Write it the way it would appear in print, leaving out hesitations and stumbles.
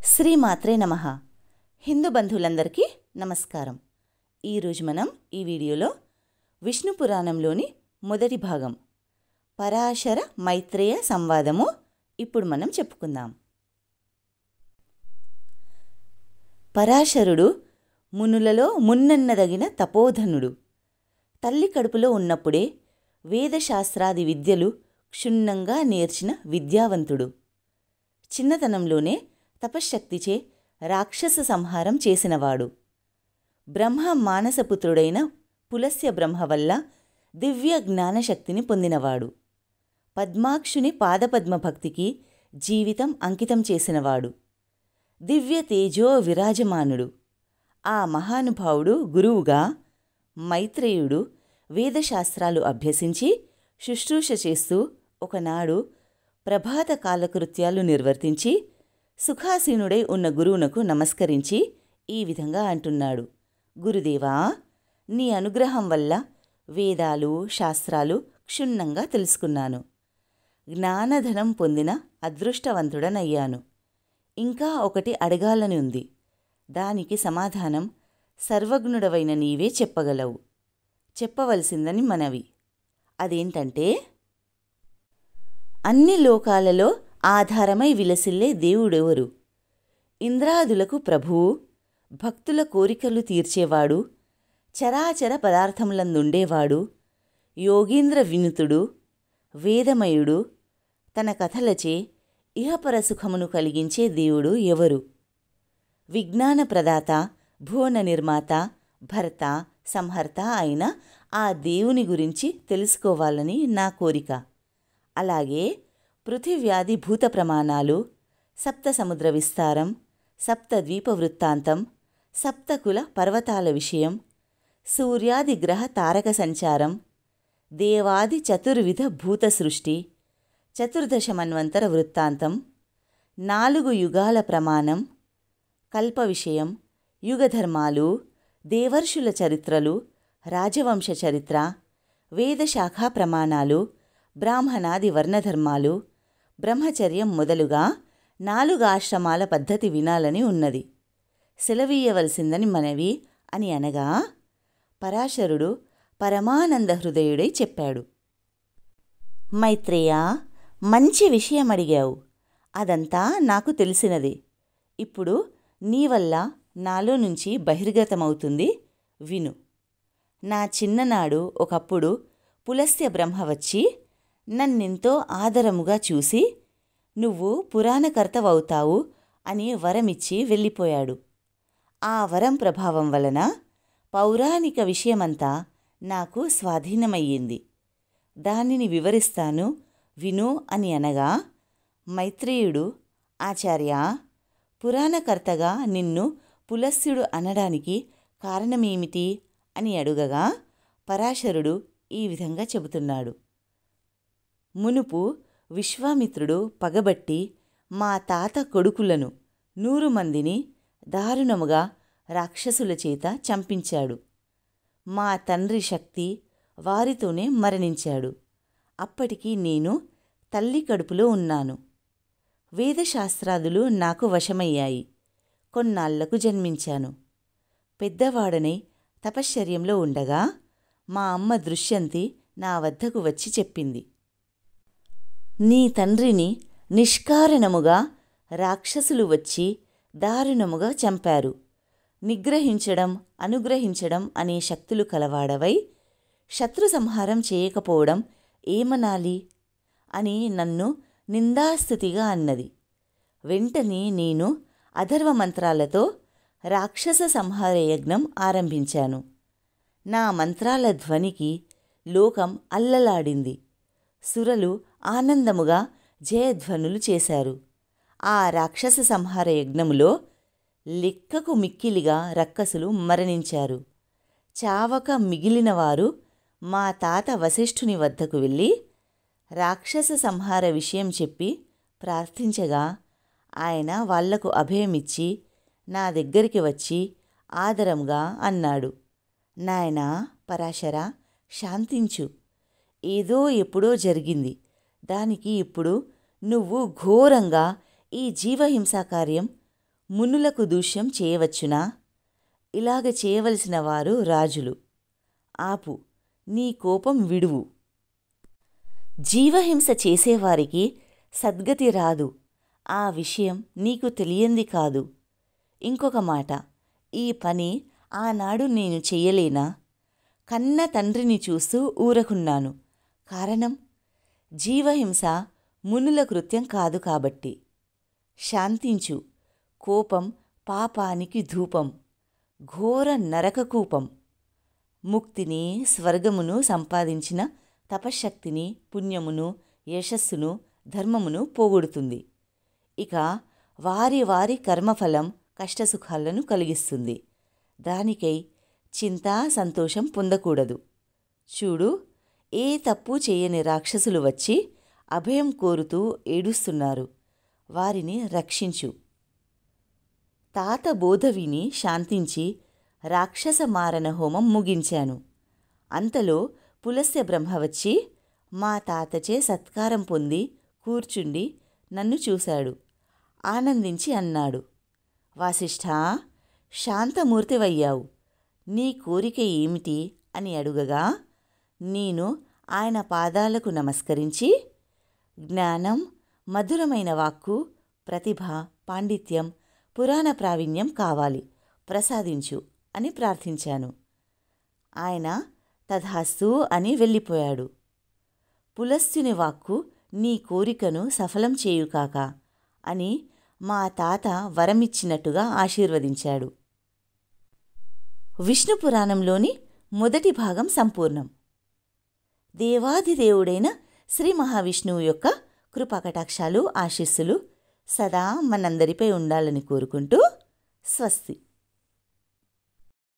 శ్రీమాత్రే నమః. హిందూ బంధువులందరికీ నమస్కారం. ఈరోజు మనం ఈ వీడియోలో విష్ణు పురాణంలోని మొదటి భాగం పరాశర మైత్రేయ సంవాదము ఇప్పుడు మనం చెప్పుకుందాం. పరాశరుడు మునులలో మున్నన్నదగిన తపోధనుడు. తల్లి కడుపులో ఉన్నప్పుడే వేదశాస్త్రాది విద్యలు క్షుణ్ణంగా నేర్చిన విద్యావంతుడు. చిన్నతనంలోనే తపశ్శక్తిచే రాక్షస సంహారం చేసినవాడు. బ్రహ్మ మానసపుత్రుడైన పులస్య బ్రహ్మ వల్ల దివ్య జ్ఞానశక్తిని పొందినవాడు. పద్మాక్షుని పాదపద్మ భక్తికి జీవితం అంకితం చేసినవాడు. దివ్య తేజో విరాజమానుడు. ఆ మహానుభావుడు గురువుగా మైత్రేయుడు వేదశాస్త్రాలు అభ్యసించి శుశ్రూష చేస్తూ ఒకనాడు ప్రభాత కాలకృత్యాలు నిర్వర్తించి సుఖాసీనుడై ఉన్న గురువునకు నమస్కరించి ఈ విధంగా అంటున్నాడు: గురుదేవా, నీ అనుగ్రహం వల్ల వేదాలు శాస్త్రాలు క్షుణ్ణంగా తెలుసుకున్నాను. జ్ఞానధనం పొందిన అదృష్టవంతుడనయ్యాను. ఇంకా ఒకటి అడగాలని ఉంది. దానికి సమాధానం సర్వజ్ఞుడవైన నీవే చెప్పగలవు. చెప్పవలసిందని మనవి. అదేంటంటే, అన్ని లోకాలలో ఆధారమై విలసిల్లే దేవుడెవరు? ఇంద్రాదులకు ప్రభువు, భక్తుల కోరికలు తీర్చేవాడు, చరాచర పదార్థములందుండేవాడు, యోగీంద్ర వినుతుడు, వేదమయుడు, తన కథలచే ఇహపర సుఖమును కలిగించే దేవుడు ఎవరు? విజ్ఞాన ప్రదాత, భువన నిర్మాత, భర్త, సంహర్త అయిన ఆ దేవుని గురించి తెలుసుకోవాలని నా కోరిక. అలాగే పృథివ్యాది భూత ప్రమాణాలు, సప్త సముద్ర విస్తారం, సప్త ద్వీప వృత్తాంతం, సప్తకుల పర్వతాల విషయం, సూర్యాది గ్రహ తారక సంచారం, దేవాది చతుర్విధ భూత సృష్టి, చతుర్దశ మన్వంతర వృత్తాంతం, 4 యుగాల ప్రమాణం, కల్ప విషయం, యుగధర్మాలు, దేవర్షుల చరిత్రలు, రాజవంశ చరిత్ర, వేదశాఖా ప్రమాణాలు, బ్రాహ్మణాది వర్ణధర్మాలు, బ్రహ్మచర్యం మొదలుగా 4 ఆశ్రమాల పద్ధతి వినాలని ఉన్నది. సెలవీయవలసిందని మనవి అని అనగా పరాశరుడు పరమానంద హృదయుడై చెప్పాడు: మైత్రేయ, మంచి విషయం అడిగావు. అదంతా నాకు తెలిసినదే. ఇప్పుడు నీ వల్ల నాలో నుంచి బహిర్గతమవుతుంది, విను. నా చిన్ననాడు ఒకప్పుడు పులస్య బ్రహ్మ వచ్చి నన్నెంతో ఆదరముగా చూసి నువ్వు పురాణకర్తవవుతావు అని వరమిచ్చి వెళ్ళిపోయాడు. ఆ వరం ప్రభావం వలన పౌరాణిక విషయమంతా నాకు స్వాధీనమయ్యింది. దానిని వివరిస్తాను, విను అని అనగా మైత్రేయుడు, ఆచార్య, పురాణకర్తగా నిన్ను పులస్యుడు అనడానికి కారణమేమిటి అని అడుగగా పరాశరుడు ఈ విధంగా చెబుతున్నాడు: మునుపు విశ్వామిత్రుడు పగబట్టి మా తాత కొడుకులను 100 మందిని దారుణముగా రాక్షసుల చేత చంపించాడు. మా తండ్రి శక్తి వారితోనే మరణించాడు. అప్పటికి నేను తల్లి కడుపులో ఉన్నాను. వేదశాస్త్రాదులు నాకు వశమయ్యాయి. కొన్నాళ్లకు జన్మించాను. పెద్దవాడనై తపశ్చర్యంలో ఉండగా మా అమ్మ దృశ్యంతి నా వద్దకు వచ్చి చెప్పింది: నీ తండ్రిని నిష్కారణముగా రాక్షసులు వచ్చి దారుణముగా చంపారు. నిగ్రహించడం, అనుగ్రహించడం అనే శక్తులు కలవాడవై శత్రు సంహారం చేయకపోవడం ఏమనాలి అని నన్ను నిందాస్తుతిగా అన్నది. వెంటనే నేను అథర్వ మంత్రాలతో రాక్షస సంహార యజ్ఞం ఆరంభించాను. నా మంత్రాల ధ్వనికి లోకం అల్లలాడింది. సురలు ఆనందముగా జయధ్వనులు చేశారు. ఆ రాక్షస సంహార యజ్ఞములో లెక్కకు మిక్కిలిగా రక్కసులు మరణించారు. చావక మిగిలినవారు మా తాత వశిష్ఠుని వద్దకు వెళ్ళి రాక్షస సంహార విషయం చెప్పి ప్రార్థించగా ఆయన వాళ్లకు అభయమిచ్చి నా దగ్గరికి వచ్చి ఆదరంగా అన్నాడు: నాయనా పరాశర, శాంతించు. ఏదో ఎప్పుడో జరిగింది. దానికి ఇప్పుడు నువ్వు ఘోరంగా ఈ జీవహింసా కార్యం మునులకు దూష్యం చేయవచ్చునా? ఇలాగ చేయవలసిన వారు రాజులు. ఆపు, నీ కోపం విడువు. జీవహింస చేసేవారికి సద్గతి రాదు. ఆ విషయం నీకు తెలియంది కాదు. ఇంకొక మాట, ఈ పని ఆనాడు నేను చెయ్యలేనా? కన్న తండ్రిని చూస్తూ ఊరకున్నాను. కారణం, జీవహింస మునుల కృత్యం కాదు కాబట్టి. శాంతించు. కోపం పాపానికి ధూపం, ఘోర నరకకూపం. ముక్తిని, స్వర్గమును సంపాదించిన తపశ్శక్తిని, పుణ్యమును, యశస్సును, ధర్మమును పోగొడుతుంది. ఇక వారి వారి కర్మఫలం కష్టసుఖాలను కలిగిస్తుంది. దానికై చింత, సంతోషం పొందకూడదు. చూడు, ఏ తప్పు చేయని రాక్షసులు వచ్చి అభయం కోరుతూ ఏడుస్తున్నారు. వారిని రక్షించు. తాత బోధ విని శాంతించి రాక్షస మారణ హోమం ముగించాను. అంతలో పులస్త్య బ్రహ్మ వచ్చి మా తాతచే సత్కారం పొంది కూర్చుండి నన్ను చూశాడు. ఆనందించి అన్నాడు, వాసిష్ఠా, శాంతమూర్తివయ్యావు. నీ కోరిక ఏమిటి అని అడుగగా నేను ఆయన పాదాలకు నమస్కరించి, జ్ఞానం, మధురమైన వాక్కు, ప్రతిభ, పాండిత్యం, పురాణ ప్రావీణ్యం కావాలి, ప్రసాదించు అని ప్రార్థించాను. ఆయన తథాస్తు అని వెళ్ళిపోయాడు. పులస్త్యుని వాక్కు నీ కోరికను సఫలం చేయుకాక అని మా తాత వరమిచ్చినట్టుగా ఆశీర్వదించాడు. విష్ణు పురాణంలోని మొదటి భాగం సంపూర్ణం. దేవాధిదేవుడైన శ్రీ మహావిష్ణువు యొక్క కృపాకటాక్షాలు, ఆశీస్సులు సదా మనందరిపై ఉండాలని కోరుకుంటూ స్వస్తి.